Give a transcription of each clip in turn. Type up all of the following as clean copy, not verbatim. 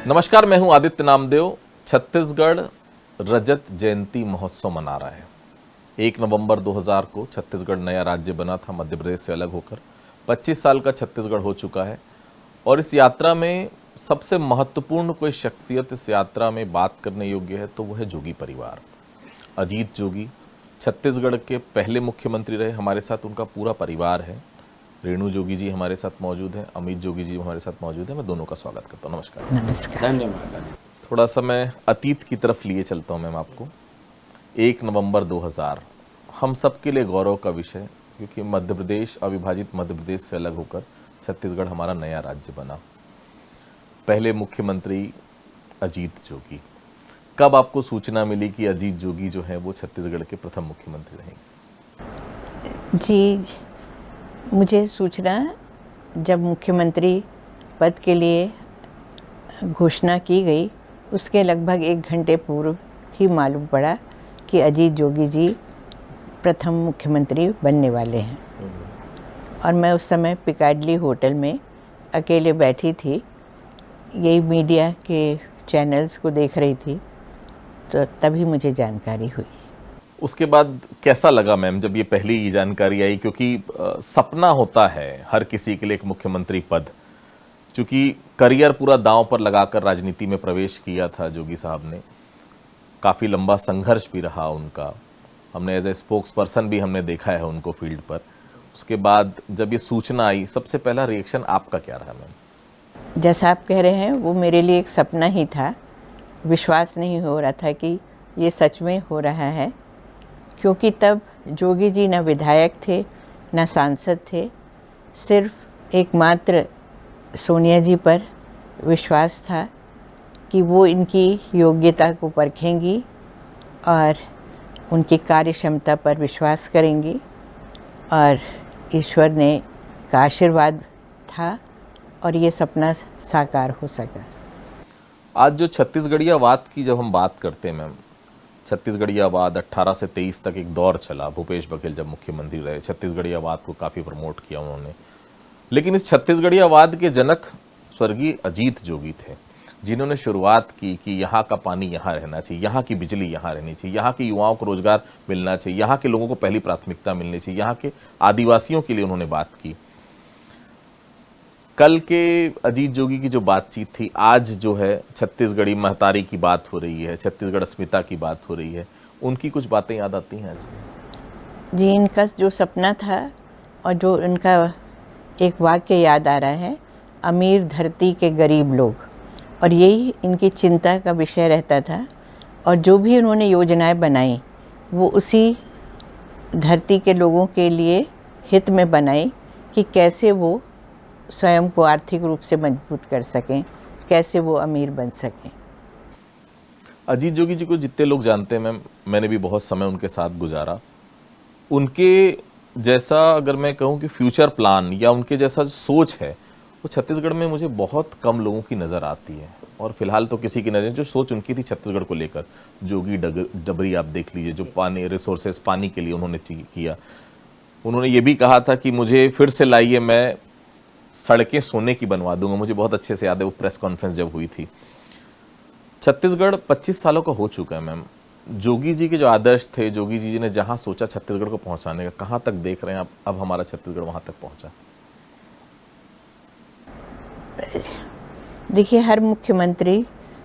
नमस्कार, मैं हूं आदित्य नामदेव। छत्तीसगढ़ रजत जयंती महोत्सव मना रहा है। 1 नवंबर 2000 को छत्तीसगढ़ नया राज्य बना था मध्य प्रदेश से अलग होकर। 25 साल का छत्तीसगढ़ हो चुका है और इस यात्रा में सबसे महत्वपूर्ण कोई शख्सियत इस यात्रा में बात करने योग्य है तो वह है जोगी परिवार। अजीत जोगी छत्तीसगढ़ के पहले मुख्यमंत्री रहे। हमारे साथ उनका पूरा परिवार है। रेणु जोगी जी हमारे साथ मौजूद हैं, अमित जोगी जी हमारे साथ मौजूद हैं। मैं दोनों का स्वागत करता हूँ। नमस्कार। नमस्कार। धन्यवाद। थोड़ा सा मैं अतीत की तरफ लिए चलता हूँ मैम आपको। 1 नवंबर 2000 हम सबके लिए गौरव का विषय, क्योंकि मध्य प्रदेश, अविभाजित मध्य प्रदेश से अलग होकर छत्तीसगढ़ हमारा नया राज्य बना। पहले मुख्यमंत्री अजीत जोगी। कब आपको सूचना मिली कि अजीत जोगी जो है वो छत्तीसगढ़ के प्रथम मुख्यमंत्री रहेंगे? जी, मुझे सूचना जब मुख्यमंत्री पद के लिए घोषणा की गई उसके लगभग 1 घंटे पूर्व ही मालूम पड़ा कि अजीत जोगी जी प्रथम मुख्यमंत्री बनने वाले हैं। और मैं उस समय पिकाडली होटल में अकेले बैठी थी, यही मीडिया के चैनल्स को देख रही थी, तो तभी मुझे जानकारी हुई। उसके बाद कैसा लगा मैम जब ये पहली जानकारी आई? क्योंकि सपना होता है हर किसी के लिए एक मुख्यमंत्री पद। चूंकि करियर पूरा दांव पर लगाकर राजनीति में प्रवेश किया था जोगी साहब ने, काफ़ी लंबा संघर्ष भी रहा उनका। हमने एज ए स्पोक्स पर्सन भी हमने देखा है उनको फील्ड पर। उसके बाद जब ये सूचना आई, सबसे पहला रिएक्शन आपका क्या रहा मैम? जैसा आप कह रहे हैं वो मेरे लिए एक सपना ही था। विश्वास नहीं हो रहा था कि ये सच में हो रहा है, क्योंकि तब जोगी जी न विधायक थे न सांसद थे। सिर्फ एकमात्र सोनिया जी पर विश्वास था कि वो इनकी योग्यता को परखेंगी और उनकी कार्य क्षमता पर विश्वास करेंगी, और ईश्वर ने का आशीर्वाद था और ये सपना साकार हो सका। आज जो छत्तीसगढ़ियावाद की जब हम बात करते हैं मैम, छत्तीसगढ़ियावाद 18 से 23 तक एक दौर चला। भूपेश बघेल जब मुख्यमंत्री रहे, छत्तीसगढ़ियावाद को काफ़ी प्रमोट किया उन्होंने। लेकिन इस छत्तीसगढ़ियावाद के जनक स्वर्गीय अजीत जोगी थे, जिन्होंने शुरुआत की कि यहाँ का पानी यहाँ रहना चाहिए, यहाँ की बिजली यहाँ रहनी चाहिए, यहाँ के युवाओं को रोजगार मिलना चाहिए, यहाँ के लोगों को पहली प्राथमिकता मिलनी चाहिए, यहाँ के आदिवासियों के लिए उन्होंने बात की। कल के अजीत जोगी की जो बातचीत थी, आज जो है छत्तीसगढ़ी महतारी की बात हो रही है, छत्तीसगढ़ अस्मिता की बात हो रही है, उनकी कुछ बातें याद आती हैं आज? जी, इनका जो सपना था और जो इनका एक वाक्य याद आ रहा है, अमीर धरती के गरीब लोग, और यही इनकी चिंता का विषय रहता था। और जो भी उन्होंने योजनाएं बनाई वो उसी धरती के लोगों के लिए हित में बनाई कि कैसे वो स्वयं को आर्थिक रूप से मजबूत कर सकें, कैसे वो अमीर बन सकें। अजीत जोगी जी को जितने लोग जानते हैं मैम, मैंने भी बहुत समय उनके साथ गुजारा। उनके जैसा अगर मैं कहूँ कि फ्यूचर प्लान या उनके जैसा सोच है, वो छत्तीसगढ़ में मुझे बहुत कम लोगों की नज़र आती है। और फिलहाल तो किसी की नज़र, जो सोच उनकी थी छत्तीसगढ़ को लेकर, जोगी डबरी आप देख लीजिए, जो पानी रिसोर्सेस पानी के लिए उन्होंने किया। उन्होंने ये भी कहा था कि मुझे फिर से लाइए, मैं सड़कें सोने की बनवा दूंगा। मुझे बहुत अच्छे से याद है वो प्रेस कॉन्फ्रेंस जब हुई थी। छत्तीसगढ़ 25 सालों का हो चुका है मैम। जोगी जी के जो आदर्श थे, जोगी जी ने जहां सोचा छत्तीसगढ़ को पहुंचाने का, कहां तक देख रहे हैं आप अब हमारा छत्तीसगढ़ वहां तक पहुंचा? देखिए, हर मुख्यमंत्री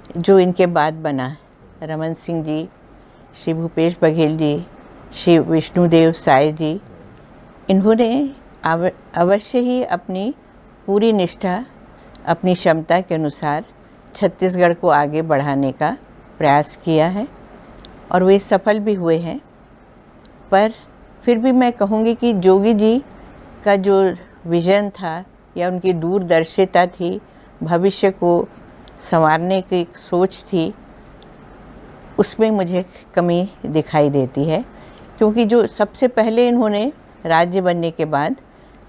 जो इनके बाद बना, रमन सिंह जी, श्री भूपेश बघेल जी, श्री विष्णुदेव साय जी, इन्होंने अवश्य ही अपनी पूरी निष्ठा, अपनी क्षमता के अनुसार छत्तीसगढ़ को आगे बढ़ाने का प्रयास किया है और वे सफल भी हुए हैं। पर फिर भी मैं कहूँगी कि जोगी जी का जो विज़न था या उनकी दूरदर्शिता थी, भविष्य को संवारने की एक सोच थी, उसमें मुझे कमी दिखाई देती है। क्योंकि जो सबसे पहले इन्होंने राज्य बनने के बाद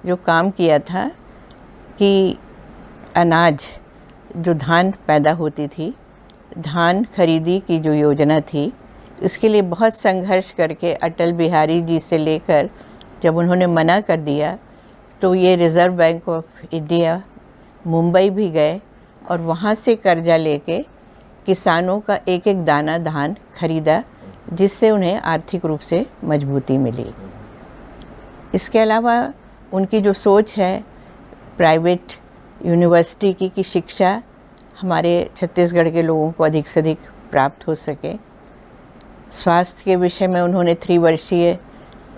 जो काम किया था कि अनाज, जो धान पैदा होती थी, धान खरीदी की जो योजना थी, इसके लिए बहुत संघर्ष करके अटल बिहारी जी से लेकर जब उन्होंने मना कर दिया तो ये reserve bank of India Mumbai भी गए और वहाँ से कर्जा लेके किसानों का एक एक दाना धान खरीदा, जिससे उन्हें आर्थिक रूप से मजबूती मिली। इसके अलावा उनकी जो सोच है प्राइवेट यूनिवर्सिटी की कि शिक्षा हमारे छत्तीसगढ़ के लोगों को अधिक से अधिक प्राप्त हो सके। स्वास्थ्य के विषय में उन्होंने 3 वर्षीय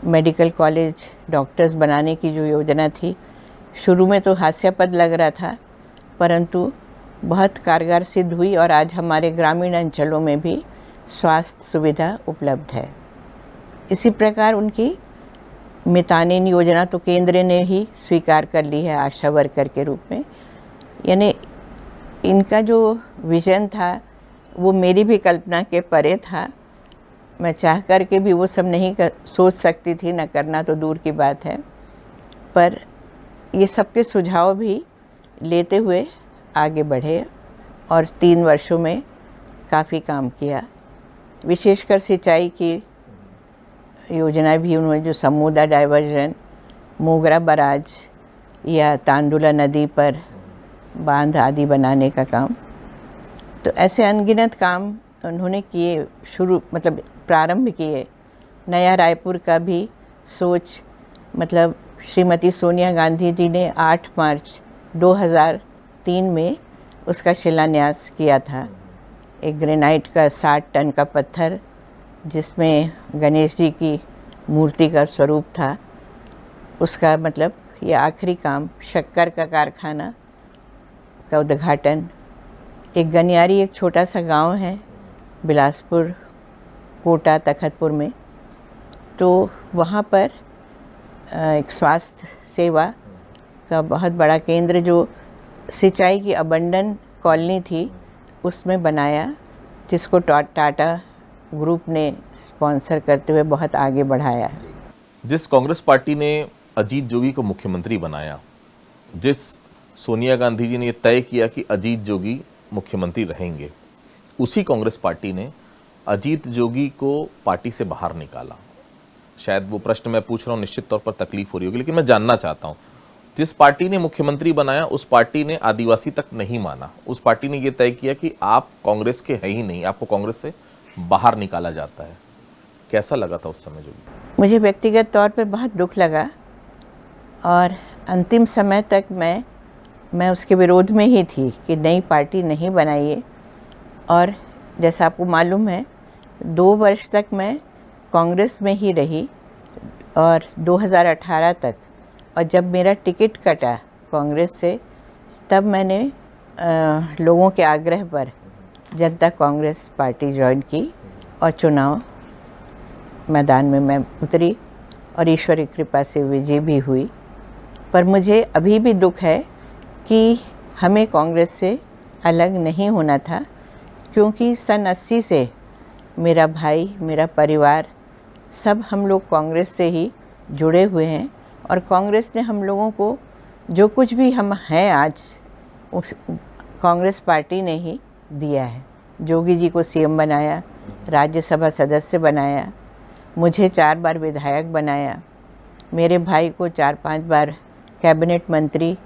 मेडिकल कॉलेज डॉक्टर्स बनाने की जो योजना थी, शुरू में तो हास्यास्पद लग रहा था, परंतु बहुत कारगर सिद्ध हुई और आज हमारे ग्रामीण अंचलों में भी स्वास्थ्य सुविधा उपलब्ध है। इसी प्रकार उनकी मितानिन योजना तो केंद्र ने ही स्वीकार कर ली है आशा वर्कर के रूप में। यानी इनका जो विज़न था वो मेरी भी कल्पना के परे था। मैं चाह कर के भी वो सब नहीं सोच सकती थी, न करना तो दूर की बात है। पर ये सबके सुझाव भी लेते हुए आगे बढ़े और 3 वर्षों में काफ़ी काम किया। विशेषकर सिंचाई की योजना भी उन्होंने, जो समूदा डाइवर्जन, मोगरा बराज या तांदुला नदी पर बांध आदि बनाने का काम, तो ऐसे अनगिनत काम उन्होंने किए, मतलब प्रारंभ किए। नया रायपुर का भी सोच, मतलब श्रीमती सोनिया गांधी जी ने 8 मार्च 2003 में उसका शिलान्यास किया था। एक ग्रेनाइट का 60 टन का पत्थर, जिसमें गणेश जी की मूर्ति का स्वरूप था, उसका मतलब ये आखिरी काम। शक्कर का कारखाना का उद्घाटन। एक गनियारी, एक छोटा सा गांव है बिलासपुर कोटा तखतपुर में, तो वहाँ पर एक स्वास्थ्य सेवा का बहुत बड़ा केंद्र, जो सिंचाई की अबंडन कॉलोनी थी उसमें बनाया, जिसको टाटा ग्रुप ने स्पॉन्सर करते हुए बहुत आगे बढ़ाया। जिस कांग्रेस पार्टी ने अजीत जोगी को मुख्यमंत्री बनाया, जिस सोनिया गांधी जी ने यह तय किया कि अजीत जोगी मुख्यमंत्री रहेंगे, उसी कांग्रेस पार्टी ने अजीत जोगी को पार्टी से बाहर निकाला। शायद वो प्रश्न मैं पूछ रहा हूँ, निश्चित तौर पर तकलीफ हो रही होगी, लेकिन मैं जानना चाहता हूँ, जिस पार्टी ने मुख्यमंत्री बनाया उस पार्टी ने आदिवासी तक नहीं माना। उस पार्टी ने यह तय किया कि आप कांग्रेस के हैं ही नहीं, आपको कांग्रेस से बाहर निकाला जाता है। कैसा लगा था उस समय जोगी? मुझे व्यक्तिगत तौर पर बहुत दुख लगा और अंतिम समय तक मैं उसके विरोध में ही थी कि नई पार्टी नहीं बनाइए। और जैसा आपको मालूम है, 2 वर्ष तक मैं कांग्रेस में ही रही और 2018 तक। और जब मेरा टिकट कटा कांग्रेस से, तब मैंने लोगों के आग्रह पर जनता कांग्रेस पार्टी ज्वाइन की और चुनाव मैदान में मैं उतरी और ईश्वर की कृपा से विजयी भी हुई। पर मुझे अभी भी दुख है कि हमें कांग्रेस से अलग नहीं होना था, क्योंकि सन 80 से मेरा भाई, मेरा परिवार, सब हम लोग कांग्रेस से ही जुड़े हुए हैं। और कांग्रेस ने हम लोगों को जो कुछ भी हम हैं आज, उस कांग्रेस पार्टी ने ही दिया है। जोगी जी को सीएम बनाया, राज्यसभा सदस्य बनाया, मुझे 4 बार विधायक बनाया, मेरे भाई को 4-5 बार कैबिनेट मंत्री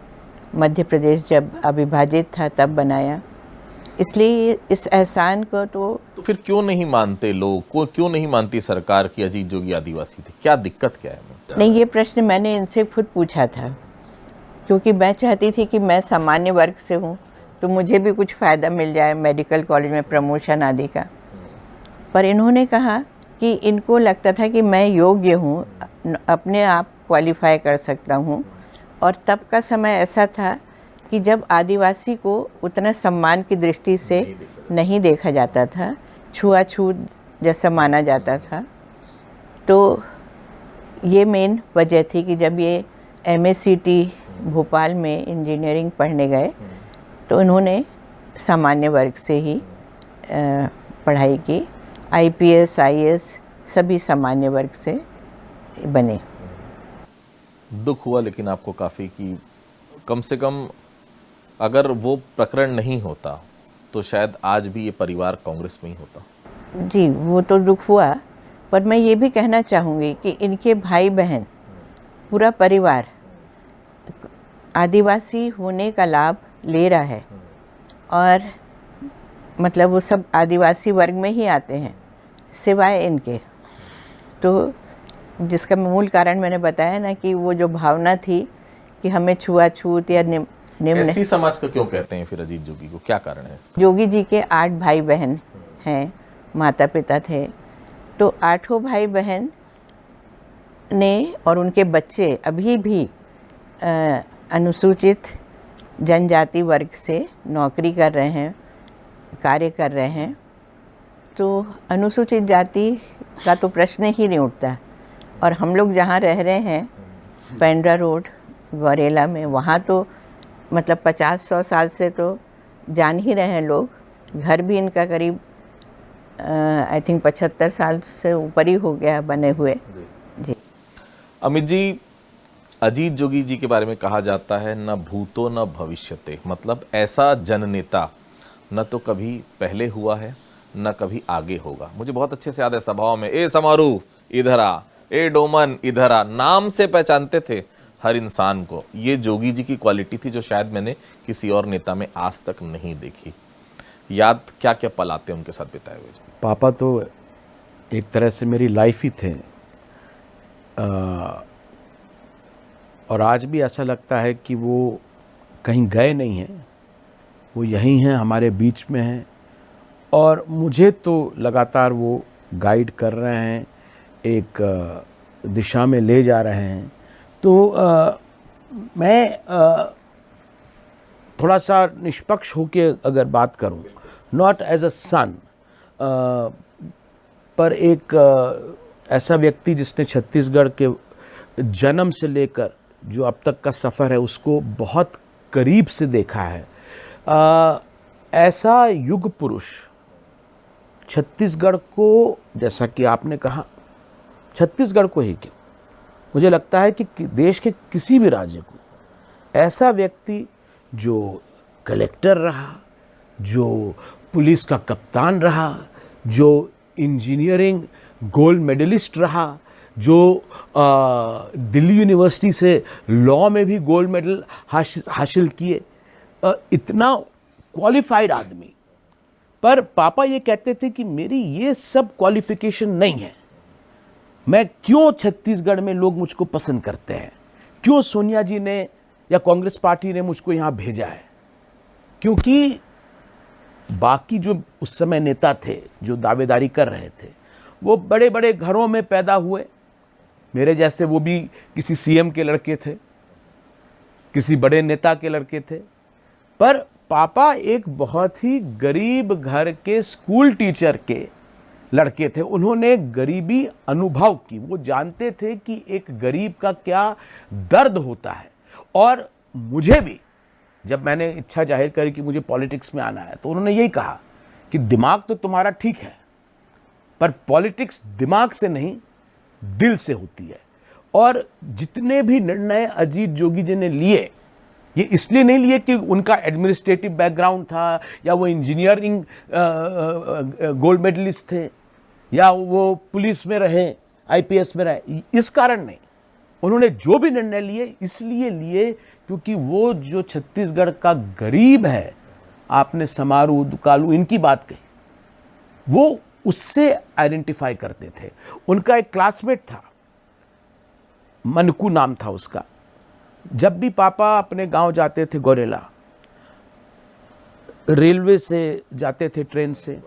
मध्य प्रदेश जब अविभाजित था तब बनाया। इसलिए इस एहसान को तो फिर क्यों नहीं मानते लोग, क्यों नहीं मानती सरकार कि अजीत जोगी आदिवासी थे? क्या दिक्कत क्या है? नहीं, ये प्रश्न मैंने इनसे खुद पूछा था, क्योंकि मैं चाहती थी कि मैं सामान्य वर्ग से हूँ तो मुझे भी कुछ फ़ायदा मिल जाए मेडिकल कॉलेज में प्रमोशन आदि का। पर इन्होंने कहा कि इनको लगता था कि मैं योग्य हूँ, अपने आप क्वालिफाई कर सकता हूँ। और तब का समय ऐसा था कि जब आदिवासी को उतना सम्मान की दृष्टि से नहीं देखा जाता था, छुआछूत जैसा माना जाता था। तो ये मेन वजह थी कि जब ये MACT भोपाल में इंजीनियरिंग पढ़ने गए तो इन्होंने सामान्य वर्ग से ही पढ़ाई की। IPS IAS सभी सामान्य वर्ग से बने। दुख हुआ लेकिन आपको काफ़ी कि कम से कम अगर वो प्रकरण नहीं होता तो शायद आज भी ये परिवार कांग्रेस में ही होता। जी, वो तो दुख हुआ, पर मैं ये भी कहना चाहूँगी कि इनके भाई बहन, पूरा परिवार आदिवासी होने का लाभ ले रहा है। और मतलब वो सब आदिवासी वर्ग में ही आते हैं सिवाय इनके। तो जिसका मूल कारण मैंने बताया ना कि वो जो भावना थी कि हमें छुआछूत या निम्न। एससी समाज का क्यों कहते हैं फिर अजीत जोगी को, क्या कारण है इसका? जोगी जी के 8 भाई बहन हैं, माता पिता थे, तो 8 भाई बहन ने और उनके बच्चे अभी भी अनुसूचित जनजाति वर्ग से नौकरी कर रहे हैं, कार्य कर रहे हैं। तो अनुसूचित जाति का तो प्रश्न ही नहीं उठता। और हम लोग जहाँ रह रहे हैं पेंड्रा रोड गौरेला में, वहाँ तो मतलब 50-100 साल से तो जान ही रहे हैं लोग। घर भी इनका करीब आई थिंक 75 साल से ऊपर ही हो गया बने हुए। जी अमित जी, अजीत जोगी जी के बारे में कहा जाता है न भूतो न भविष्यते, मतलब ऐसा जननेता न तो कभी पहले हुआ है न कभी आगे होगा। मुझे बहुत अच्छे से याद है सभाओं में, ए समारू इधर आ, ए डोमन इधर आ, नाम से पहचानते थे हर इंसान को। ये जोगी जी की क्वालिटी थी जो शायद मैंने किसी और नेता में आज तक नहीं देखी। याद क्या क्या पल आते हैं उनके साथ बिताए हुए? पापा तो एक तरह से मेरी लाइफ ही थे। और आज भी ऐसा लगता है कि वो कहीं गए नहीं हैं, वो यहीं हैं, हमारे बीच में हैं। और मुझे तो लगातार वो गाइड कर रहे हैं, एक दिशा में ले जा रहे हैं। तो मैं थोड़ा सा निष्पक्ष होके अगर बात करूं, नॉट एज अ सन, पर एक ऐसा व्यक्ति जिसने छत्तीसगढ़ के जन्म से लेकर जो अब तक का सफ़र है उसको बहुत करीब से देखा है। ऐसा युग पुरुष छत्तीसगढ़ को, जैसा कि आपने कहा, छत्तीसगढ़ को ही क्यों, मुझे लगता है कि देश के किसी भी राज्य को ऐसा व्यक्ति जो कलेक्टर रहा, जो पुलिस का कप्तान रहा, जो इंजीनियरिंग गोल्ड मेडलिस्ट रहा, जो दिल्ली यूनिवर्सिटी से लॉ में भी गोल्ड मेडल हासिल किए, इतना क्वालिफाइड आदमी। पर पापा ये कहते थे कि मेरी ये सब क्वालिफिकेशन नहीं है, मैं क्यों छत्तीसगढ़ में लोग मुझको पसंद करते हैं, क्यों सोनिया जी ने या कांग्रेस पार्टी ने मुझको यहाँ भेजा है। क्योंकि बाकी जो उस समय नेता थे जो दावेदारी कर रहे थे वो बड़े बड़े घरों में पैदा हुए, मेरे जैसे वो भी किसी सीएम के लड़के थे, किसी बड़े नेता के लड़के थे। पर पापा एक बहुत ही गरीब घर के स्कूल टीचर के लड़के थे। उन्होंने गरीबी अनुभव की, वो जानते थे कि एक गरीब का क्या दर्द होता है। और मुझे भी जब मैंने इच्छा जाहिर करी कि मुझे पॉलिटिक्स में आना है तो उन्होंने यही कहा कि दिमाग तो तुम्हारा ठीक है पर पॉलिटिक्स दिमाग से नहीं दिल से होती है। और जितने भी निर्णय अजीत जोगी जी ने लिए, ये इसलिए नहीं लिए कि उनका एडमिनिस्ट्रेटिव बैकग्राउंड था या वो इंजीनियरिंग गोल्ड मेडलिस्ट थे या वो पुलिस में रहे, आईपीएस में रहे, इस कारण नहीं। उन्होंने जो भी निर्णय लिए इसलिए लिए क्योंकि वो जो छत्तीसगढ़ का गरीब है, आपने समारू दुकालू इनकी बात कही, वो उससे आइडेंटिफाई करते थे। उनका एक क्लासमेट था, मनकू नाम था उसका। जब भी पापा अपने गांव जाते थे गौरेला, रेलवे से जाते थे, ट्रेन से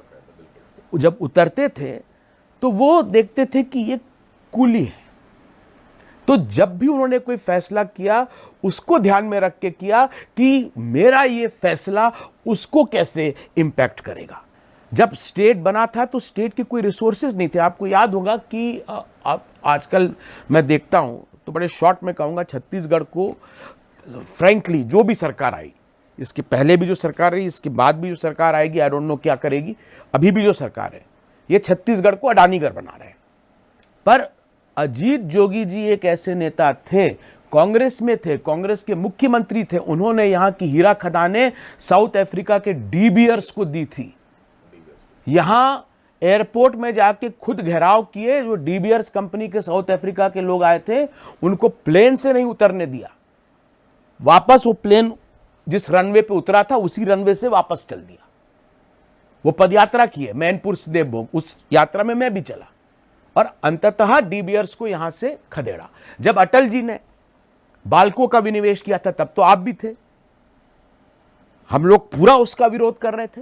जब उतरते थे तो वो देखते थे कि ये कूली है। तो जब भी उन्होंने कोई फैसला किया उसको ध्यान में रख के किया कि मेरा ये फैसला उसको कैसे इम्पैक्ट करेगा। जब स्टेट बना था तो स्टेट के कोई रिसोर्सेज नहीं थे। आपको याद होगा कि आजकल मैं देखता हूं तो बड़े शॉर्ट में कहूंगा, छत्तीसगढ़ को फ्रैंकली जो भी सरकार आई, इसके पहले भी जो सरकार रही, इसके बाद भी जो सरकार आएगी, आई डोंट नो क्या करेगी, अभी भी जो सरकार है ये छत्तीसगढ़ को अडानीगढ़ बना रहे हैं। पर अजीत जोगी जी एक ऐसे नेता थे, कांग्रेस में थे, कांग्रेस के मुख्यमंत्री थे, उन्होंने यहाँ की हीरा खदानें साउथ अफ्रीका के डी बियर्स को दी थी। यहाँ एयरपोर्ट में जाके खुद घेराव किए, जो डी बियर्स कंपनी के साउथ अफ्रीका के लोग आए थे उनको प्लेन से नहीं उतरने दिया, वापस वो प्लेन जिस रनवे पे उतरा था उसी रनवे से वापस चल दिया। वो पदयात्रा की है मैनपुर से देवभोग, उस यात्रा में मैं भी चला और अंततः डी बियर्स को यहां से खदेड़ा। जब अटल जी ने बाल्को का विनिवेश किया था तब तो आप भी थे, हम लोग पूरा उसका विरोध कर रहे थे।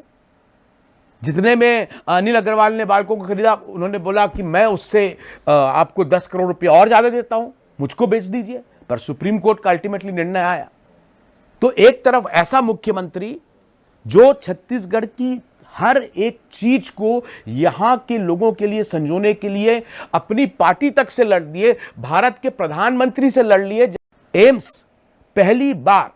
जितने में अनिल अग्रवाल ने बाल्को को खरीदा, उन्होंने बोला कि मैं उससे आपको 10 करोड़ रुपया और ज्यादा देता हूं, मुझको बेच दीजिए। पर सुप्रीम कोर्ट का अल्टीमेटली निर्णय आया। तो एक तरफ ऐसा मुख्यमंत्री जो छत्तीसगढ़ की हर एक चीज को यहां के लोगों के लिए संजोने के लिए अपनी पार्टी तक से लड़ दिए, भारत के प्रधानमंत्री से लड़ लिए। एम्स पहली बार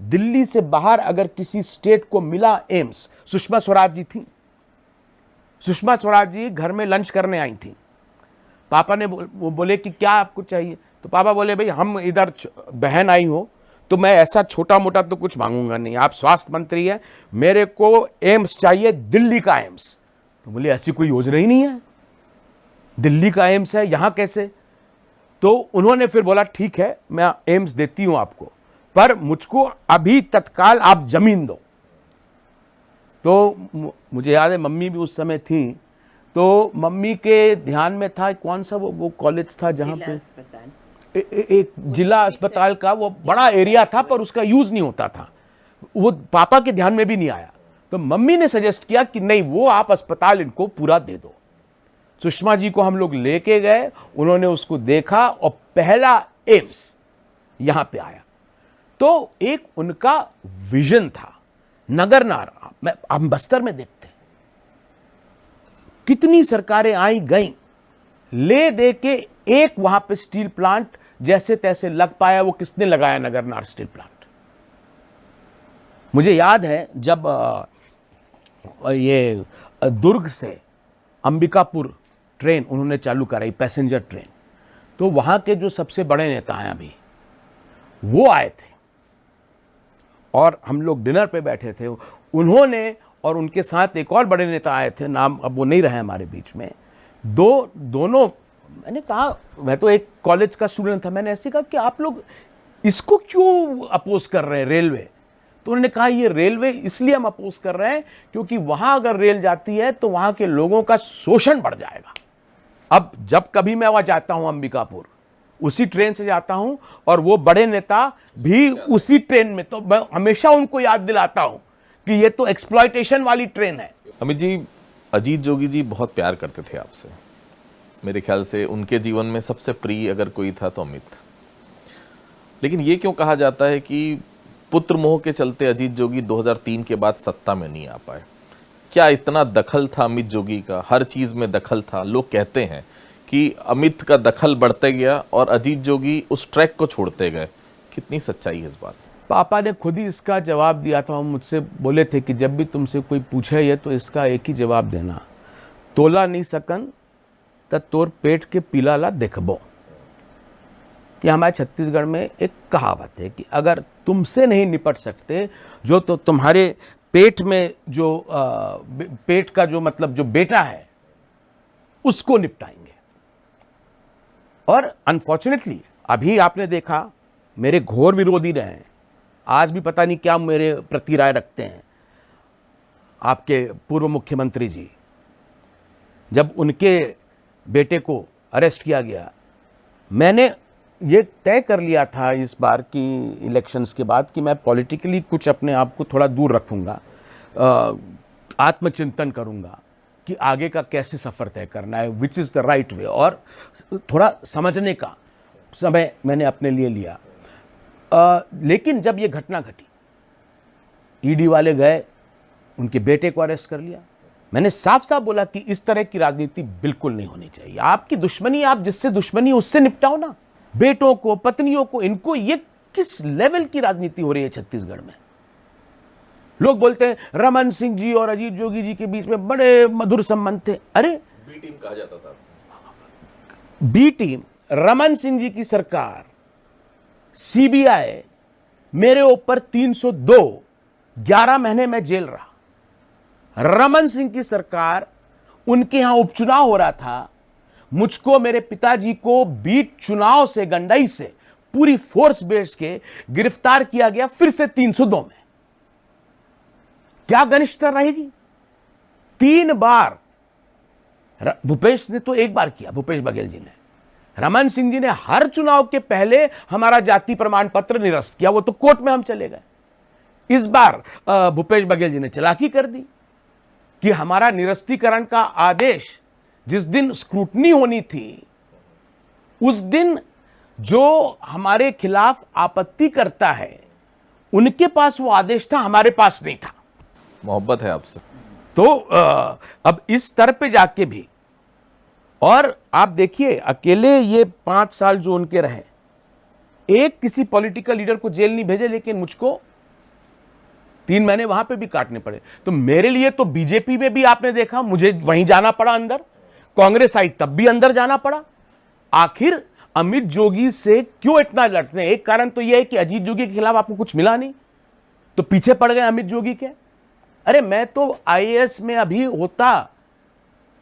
दिल्ली से बाहर अगर किसी स्टेट को मिला एम्स, सुषमा स्वराज जी थी। सुषमा स्वराज जी घर में लंच करने आई थी। पापा ने वो बोले कि क्या आपको चाहिए, तो पापा बोले भाई हम इधर बहन आई हो तो मैं ऐसा छोटा मोटा तो कुछ मांगूंगा नहीं, आप स्वास्थ्य मंत्री है, मेरे को एम्स चाहिए, दिल्ली का एम्स। तो बोले ऐसी कोई योजना ही नहीं है, दिल्ली का एम्स है, यहां कैसे? तो उन्होंने फिर बोला ठीक है मैं एम्स देती हूं आपको, पर मुझको अभी तत्काल आप जमीन दो। तो मुझे याद है मम्मी भी उस समय थी, तो मम्मी के ध्यान में था कौन सा वो कॉलेज था जहां पे एक जिला अस्पताल का वो बड़ा एरिया था पर उसका यूज नहीं होता था, वो पापा के ध्यान में भी नहीं आया। तो मम्मी ने सजेस्ट किया कि नहीं वो आप अस्पताल इनको पूरा दे दो। सुषमा जी को हम लोग लेके गए, उन्होंने उसको देखा और पहला एम्स यहां पे आया। तो एक उनका विजन था। नगर नार हम बस्तर में देखते हैं कितनी सरकारें आई गई, ले दे के एक वहां पे स्टील प्लांट जैसे तैसे लग पाया। वो किसने लगाया? नगर नार स्टील प्लांट। मुझे याद है जब ये दुर्ग से अंबिकापुर ट्रेन उन्होंने चालू कराई, पैसेंजर ट्रेन, तो वहां के जो सबसे बड़े नेता हैं अभी वो आए थे और हम लोग डिनर पे बैठे थे। उन्होंने और उनके साथ एक और बड़े नेता आए थे, नाम अब वो नहीं रहे हमारे बीच में। दोनों मैंने कहा, मैं तो एक कॉलेज का स्टूडेंट था, मैंने ऐसे कहा कि आप लोग इसको क्यों अपोज कर रहे हैं रेलवे? तो उन्होंने कहा ये रेलवे इसलिए हम अपोज कर रहे हैं क्योंकि वहां अगर रेल जाती है तो वहां के लोगों का शोषण बढ़ जाएगा। अब जब कभी मैं वहां जाता हूं अंबिकापुर, उसी ट्रेन से जाता हूं और वो बड़े नेता भी उसी ट्रेन में, तो मैं हमेशा उनको याद दिलाता हूं कि ये तो एक्सप्लॉयटेशन वाली ट्रेन है। अमित जी, अजीत जोगी जी बहुत प्यार करते थे आपसे। मेरे ख्याल से उनके जीवन में सबसे प्रिय अगर कोई था तो अमित। लेकिन ये क्यों कहा जाता है कि पुत्र मोह के चलते अजीत जोगी 2003 के बाद सत्ता में नहीं आ पाए? क्या इतना दखल था अमित जोगी का? हर चीज में दखल था। लोग कहते हैं कि अमित का दखल बढ़ते गया और अजीत जोगी उस ट्रैक को छोड़ते गए। कितनी सच्चाई है इस बात? पापा ने खुद ही इसका जवाब दिया था। मुझसे बोले थे कि जब भी तुमसे कोई पूछे ये तो इसका एक ही जवाब देना, तोला नहीं सकन त तोर पेट के पीला ला देखबो। ये हमारे छत्तीसगढ़ में एक कहावत है कि अगर तुमसे नहीं निपट सकते जो, तो तुम्हारे पेट में जो पेट का जो मतलब जो बेटा है उसको निपटाएंगे। और अनफॉर्चुनेटली अभी आपने देखा मेरे घोर विरोधी रहे हैं, आज भी पता नहीं क्या मेरे प्रति राय रखते हैं। आपके पूर्व मुख्यमंत्री जी, जब उनके बेटे को अरेस्ट किया गया, मैंने ये तय कर लिया था इस बार की इलेक्शंस के बाद कि मैं पॉलिटिकली कुछ अपने आप को थोड़ा दूर रखूंगा, आत्मचिंतन करूंगा कि आगे का कैसे सफ़र तय करना है, which is the right way, और थोड़ा समझने का समय मैंने अपने लिए लिया। लेकिन जब ये घटना घटी, ईडी वाले गए, उनके बेटे को अरेस्ट कर लिया, मैंने साफ साफ बोला कि इस तरह की राजनीति बिल्कुल नहीं होनी चाहिए। आपकी दुश्मनी, आप जिससे दुश्मनी उससे निपटाओ ना, बेटों को, पत्नियों को, इनको। ये किस लेवल की राजनीति हो रही है छत्तीसगढ़ में? लोग बोलते हैं रमन सिंह जी और अजीत जोगी जी के बीच में बड़े मधुर संबंध थे। अरे बी टीम कहा जाता था। बी टीम, रमन सिंह जी की सरकार, सीबीआई, मेरे ऊपर 302, 11 महीने में जेल रहा। रमन सिंह की सरकार, उनके यहां उपचुनाव हो रहा था, मुझको, मेरे पिताजी को बीच चुनाव से, गंडई से पूरी फोर्स बेस के गिरफ्तार किया गया, फिर से 302 में। क्या घनिष्ठता रहेगी? 3 बार भूपेश ने तो एक बार किया, भूपेश बघेल जी ने। रमन सिंह जी ने हर चुनाव के पहले हमारा जाति प्रमाण पत्र निरस्त किया, वो तो कोर्ट में हम चले गए। इस बार भूपेश बघेल जी ने चालाकी कर दी कि हमारा निरस्तीकरण का आदेश जिस दिन स्क्रूटनी होनी थी, उस दिन जो हमारे खिलाफ आपत्ति करता है उनके पास वो आदेश था, हमारे पास नहीं था। मोहब्बत है आपसे। तो अब इस स्तर पे जाके भी, और आप देखिए अकेले ये 5 साल जो उनके रहे, एक किसी पॉलिटिकल लीडर को जेल नहीं भेजे, लेकिन मुझको 3 महीने वहां पे भी काटने पड़े। तो मेरे लिए तो बीजेपी में भी आपने देखा, मुझे वहीं जाना पड़ा अंदर, कांग्रेस आई तब भी अंदर जाना पड़ा। आखिर अमित जोगी से क्यों इतना लड़ते हैं? एक कारण तो यह है कि अजीत जोगी के खिलाफ आपको कुछ मिला नहीं, तो पीछे पड़ गए अमित जोगी के। अरे मैं तो आईएएस में अभी होता,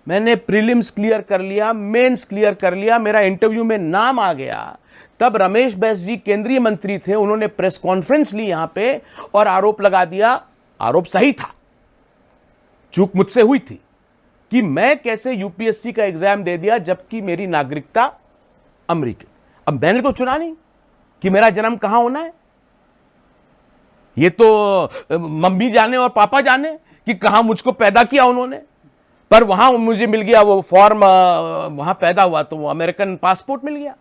मैंने प्रीलिम्स क्लियर कर लिया, मेंस क्लियर कर लिया, मेरा इंटरव्यू में नाम आ गया। तब रमेश बैस जी केंद्रीय मंत्री थे, उन्होंने प्रेस कॉन्फ्रेंस ली यहां पे और आरोप लगा दिया, आरोप सही था, चूक मुझसे हुई थी कि मैं कैसे यूपीएससी का एग्जाम दे दिया जबकि मेरी नागरिकता अमेरिकी। अब मैंने तो चुना नहीं कि मेरा जन्म कहां होना है, ये तो मम्मी जाने और पापा जाने कि कहां मुझको पैदा किया उन्होंने। पर वहां मुझे मिल गया वो फॉर्म, वहां पैदा हुआ तो वो अमेरिकन पासपोर्ट मिल गया,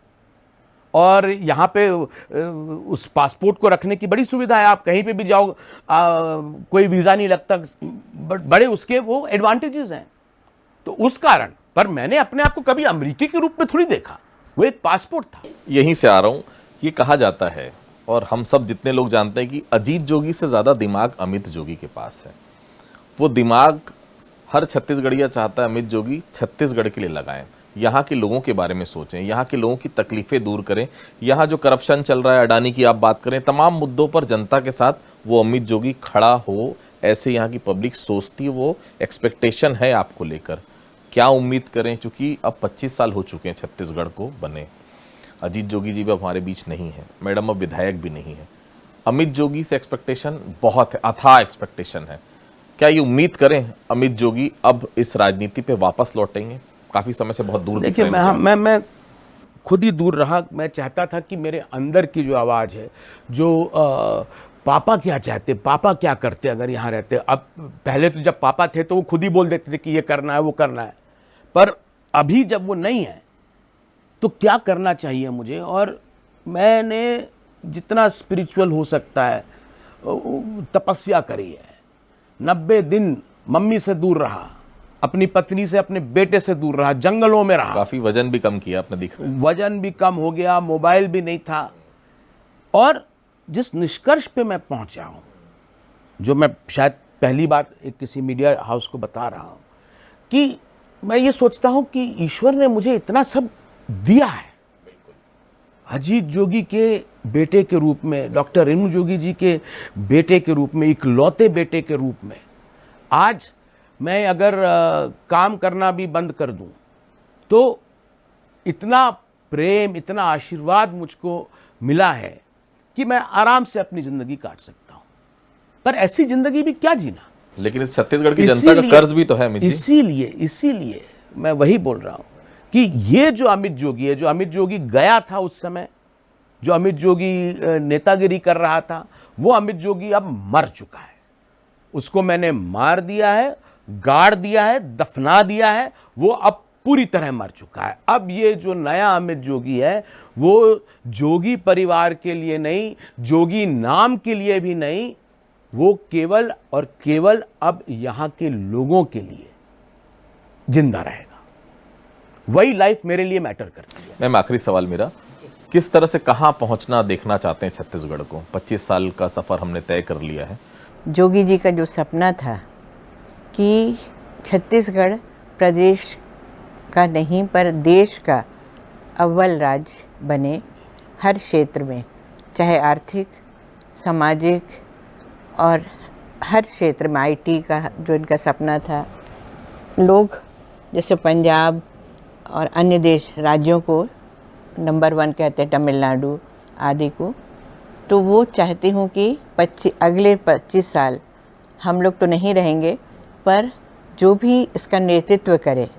और यहां पे उस पासपोर्ट को रखने की बड़ी सुविधा है। आप कहीं पे भी जाओ, कोई वीजा नहीं लगता, बड़े उसके वो एडवांटेजेस हैं। तो उस कारण पर मैंने अपने आप को कभी अमेरिकी के रूप में थोड़ी देखा, वो एक पासपोर्ट था। यहीं से आ रहा हूं। ये कहा जाता है और हम सब जितने लोग जानते हैं कि अजीत जोगी से ज्यादा दिमाग अमित जोगी के पास है। वो दिमाग हर छत्तीसगढ़िया चाहता है अमित जोगी छत्तीसगढ़ के लिए लगाएं, यहाँ के लोगों के बारे में सोचें, यहाँ के लोगों की तकलीफें दूर करें। यहाँ जो करप्शन चल रहा है, अडानी की आप बात करें, तमाम मुद्दों पर जनता के साथ वो अमित जोगी खड़ा हो, ऐसे यहाँ की पब्लिक सोचती है। वो एक्सपेक्टेशन है आपको लेकर। क्या उम्मीद करें, क्योंकि अब 25 साल हो चुके हैं छत्तीसगढ़ को बने। अजीत जोगी जी भी अब हमारे बीच नहीं है, मैडम अब विधायक भी नहीं है। अमित जोगी से एक्सपेक्टेशन बहुत है, अथाह एक्सपेक्टेशन है। क्या ये उम्मीद करें अमित जोगी अब इस राजनीति पे वापस लौटेंगे? काफी समय से बहुत दूर दिख देखिए, रहे हैं। मैं खुद ही दूर रहा। मैं चाहता था कि मेरे अंदर की जो आवाज़ है, जो पापा क्या चाहते, पापा क्या करते अगर यहाँ रहते। अब पहले तो जब पापा थे तो वो खुद ही बोल देते थे कि ये करना है, वो करना है। पर अभी जब वो नहीं है तो क्या करना चाहिए मुझे? और मैंने जितना स्पिरिचुअल हो सकता है तपस्या करी है। 90 दिन मम्मी से दूर रहा, अपनी पत्नी से, अपने बेटे से दूर रहा, जंगलों में रहा। काफी वजन भी कम किया आपने, दिख रहा है। वजन भी कम हो गया, मोबाइल भी नहीं था। और जिस निष्कर्ष पे मैं पहुंचा हूं, जो मैं शायद पहली बार एक किसी मीडिया हाउस को बता रहा हूं, कि मैं ये सोचता हूं कि ईश्वर ने मुझे इतना सब दिया है। अजीत जोगी के बेटे के रूप में, डॉक्टर रेणु जोगी जी के बेटे के रूप में, इकलौते बेटे के रूप में, आज मैं अगर काम करना भी बंद कर दूं तो इतना प्रेम, इतना आशीर्वाद मुझको मिला है कि मैं आराम से अपनी जिंदगी काट सकता हूं। पर ऐसी जिंदगी भी क्या जीना? लेकिन इस छत्तीसगढ़ की जनता का कर्ज भी तो है अमित जी। इसीलिए मैं वही बोल रहा हूं कि ये जो अमित जोगी है, जो अमित जोगी गया था उस समय, जो अमित जोगी नेतागिरी कर रहा था, वो अमित जोगी अब मर चुका है। उसको मैंने मार दिया है, गाड़ दिया है, दफना दिया है। वो अब पूरी तरह मर चुका है। अब ये जो नया अमित जोगी है, वो जोगी परिवार के लिए नहीं, जोगी नाम के लिए भी नहीं, वो केवल और केवल अब यहां के लोगों के लिए जिंदा रहेगा। वही लाइफ मेरे लिए मैटर करती है। मैम, आखिरी सवाल मेरा, किस तरह से कहां पहुंचना देखना चाहते हैं छत्तीसगढ़ को? 25 साल का सफर हमने तय कर लिया है। जोगी जी का जो सपना था कि छत्तीसगढ़ प्रदेश का नहीं पर देश का अव्वल राज्य बने, हर क्षेत्र में, चाहे आर्थिक, सामाजिक और हर क्षेत्र में। आईटी का जो इनका सपना था, लोग जैसे पंजाब और अन्य देश राज्यों को नंबर 1 कहते हैं, तमिलनाडु आदि को, तो वो चाहती हूँ कि अगले 25 साल हम लोग तो नहीं रहेंगे, पर जो भी इसका नेतृत्व करे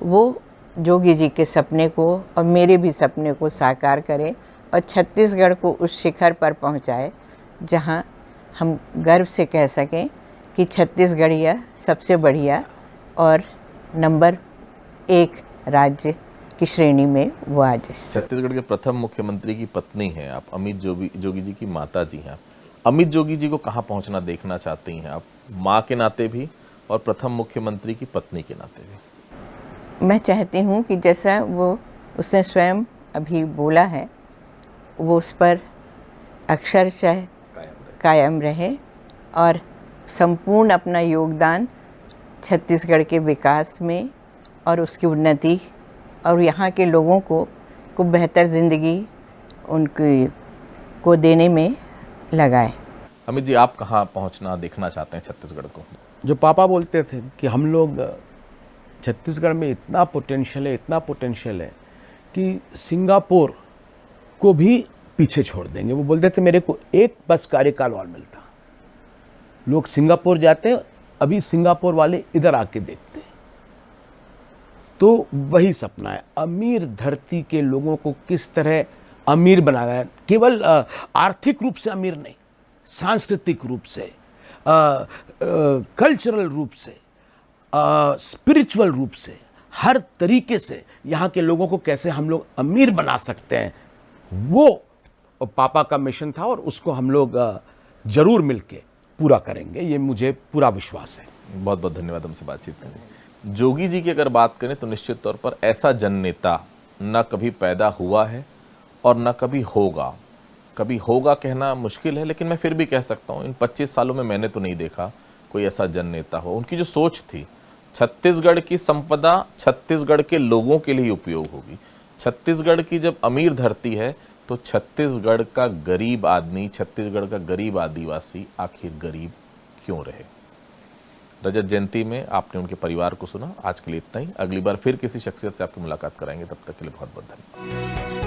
वो जोगी जी के सपने को और मेरे भी सपने को साकार करे और छत्तीसगढ़ को उस शिखर पर पहुंचाए जहां हम गर्व से कह सकें कि छत्तीसगढ़िया सबसे बढ़िया और नंबर 1 राज्य की श्रेणी में वो आ जाए। छत्तीसगढ़ के प्रथम मुख्यमंत्री की पत्नी हैं आप, अमित जोगी जी की माता जी हैं। अमित जोगी जी को कहाँ पहुँचना देखना चाहती हैं आप, माँ के नाते भी और प्रथम मुख्यमंत्री की पत्नी के नाते भी? मैं चाहती हूँ कि जैसा वो उसने स्वयं अभी बोला है वो उस पर अक्षरशः कायम रहे और संपूर्ण अपना योगदान छत्तीसगढ़ के विकास में और उसकी उन्नति और यहाँ के लोगों को बेहतर ज़िंदगी उनकी को देने में लगाए। अमित जी, आप कहाँ पहुँचना देखना चाहते हैं छत्तीसगढ़ को? जो पापा बोलते थे कि हम लोग छत्तीसगढ़ में इतना पोटेंशियल है कि सिंगापुर को भी पीछे छोड़ देंगे। वो बोलते थे मेरे को एक बस कार्यकाल और मिलता, लोग सिंगापुर जाते, अभी सिंगापुर वाले इधर आके देखते हैं। तो वही सपना है, अमीर धरती के लोगों को किस तरह अमीर बनाना है, केवल आर्थिक रूप से अमीर नहीं, सांस्कृतिक रूप से, कल्चरल रूप से, स्पिरिचुअल रूप से, हर तरीके से यहाँ के लोगों को कैसे हम लोग अमीर बना सकते हैं, वो पापा का मिशन था और उसको हम लोग जरूर मिलके पूरा करेंगे, ये मुझे पूरा विश्वास है। बहुत बहुत धन्यवाद हमसे बातचीत करने। जोगी जी की अगर बात करें तो निश्चित तौर पर ऐसा जननेता न कभी पैदा हुआ है और न कभी होगा। कभी होगा कहना मुश्किल है, लेकिन मैं फिर भी कह सकता हूँ इन 25 सालों में मैंने तो नहीं देखा कोई ऐसा जननेता हो। उनकी जो सोच थी, छत्तीसगढ़ की संपदा छत्तीसगढ़ के लोगों के लिए उपयोग होगी। छत्तीसगढ़ की जब अमीर धरती है तो छत्तीसगढ़ का गरीब आदमी, छत्तीसगढ़ का गरीब आदिवासी आखिर गरीब क्यों रहे। रजत जयंती में आपने उनके परिवार को सुना। आज के लिए इतना ही। अगली बार फिर किसी शख्सियत से आपकी मुलाकात कराएंगे, तब तक के लिए बहुत बहुत धन्यवाद।